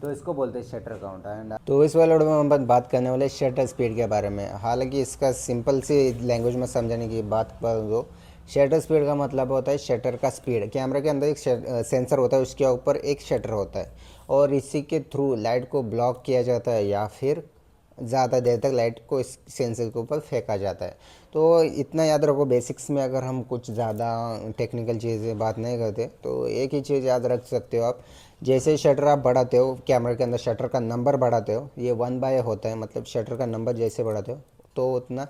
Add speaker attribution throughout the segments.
Speaker 1: तो इसको बोलते हैं शटर काउंट। एंड तो इस वाले वीडियो में हम बात करने वाले शटर स्पीड के बारे में। हालांकि इसका सिंपल सी लैंग्वेज में समझाने की बात कर दो, शटर स्पीड का मतलब होता है शटर का स्पीड। कैमरे के अंदर एक सेंसर होता है, उसके ऊपर एक शटर होता है और इसी के थ्रू लाइट को ब्लॉक किया जाता है या फिर ज़्यादा देर तक लाइट को इस सेंसर के ऊपर फेंका जाता है। तो इतना याद रखो बेसिक्स में। अगर हम कुछ ज़्यादा टेक्निकल चीज़ें बात नहीं करते तो एक ही चीज़ याद रख सकते हो आप। जैसे शटर आप बढ़ाते हो, कैमरे के अंदर शटर का नंबर बढ़ाते हो, ये 1/, होता है मतलब शटर का नंबर जैसे बढ़ाते हो तो उतना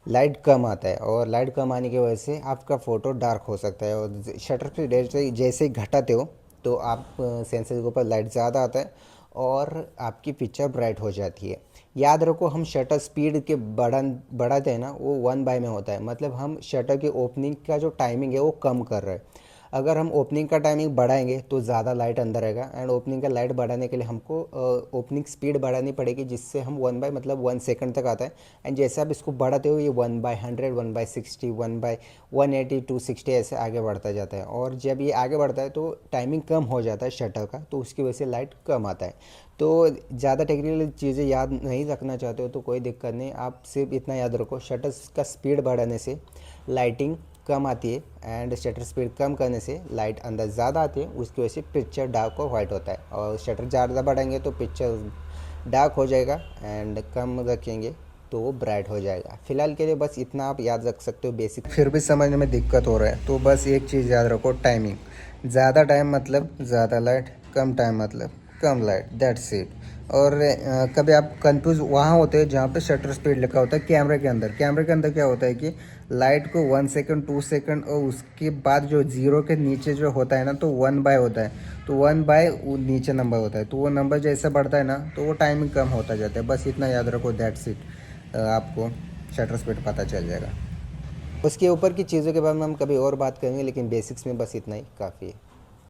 Speaker 1: लाइट कम आता है और लाइट कम आने की वजह से आपका फ़ोटो डार्क हो सकता है। और शटर स्पीड जैसे ही घटाते हो तो आप सेंसर के ऊपर लाइट ज़्यादा आता है और आपकी पिक्चर ब्राइट हो जाती है। याद रखो, हम शटर स्पीड के बढ़ाते हैं ना, वो 1/, में होता है। मतलब हम शटर की ओपनिंग का जो टाइमिंग है वो कम कर रहे हैं। अगर हम ओपनिंग का टाइमिंग बढ़ाएंगे तो ज़्यादा लाइट अंदर आएगा। एंड ओपनिंग का लाइट बढ़ाने के लिए हमको ओपनिंग स्पीड बढ़ानी पड़ेगी, जिससे हम 1/, मतलब 1 सेकंड तक आता है। एंड जैसे आप इसको बढ़ाते हो ये 1/100, 1/60, 1/180, 260 ऐसे आगे बढ़ता जाता है। और जब ये आगे बढ़ता है तो टाइमिंग कम हो जाता है शटर का, तो उसकी वजह से लाइट कम आता है। तो ज़्यादा टेक्निकल चीज़ें याद नहीं रखना चाहते हो तो कोई दिक्कत नहीं, आप सिर्फ इतना याद रखो, शटर का स्पीड बढ़ाने से लाइटिंग कम आती है एंड शटर स्पीड कम करने से लाइट अंदर ज़्यादा आती है। उसकी वजह से पिक्चर डार्क और वाइट होता है। और शटर ज़्यादा बढ़ाएंगे तो पिक्चर डार्क हो जाएगा एंड कम रखेंगे तो वो ब्राइट हो जाएगा। फिलहाल के लिए बस इतना आप याद रख सकते हो बेसिक। फिर भी समझने में दिक्कत हो रहा है तो बस एक चीज़ याद रखो, टाइमिंग। ज़्यादा टाइम मतलब ज़्यादा लाइट, कम टाइम मतलब कम लाइट, दैट्स इट। और कभी आप कंफ्यूज वहाँ होते हैं जहाँ पे शटर स्पीड लिखा होता है कैमरे के अंदर। कैमरे के अंदर क्या होता है कि लाइट को 1 सेकंड, 2 सेकंड और उसके बाद जो जीरो के नीचे जो होता है ना, तो 1/, होता है। तो 1/, वो नीचे नंबर होता है, तो वो नंबर जैसे बढ़ता है ना तो वो टाइमिंग कम होता जाता है। बस इतना याद रखो, दैट्स इट। आपको शटर स्पीड पता चल जाएगा। उसके ऊपर की चीज़ों के बारे में हम कभी और बात करेंगे, लेकिन बेसिक्स में बस इतना ही काफ़ी है।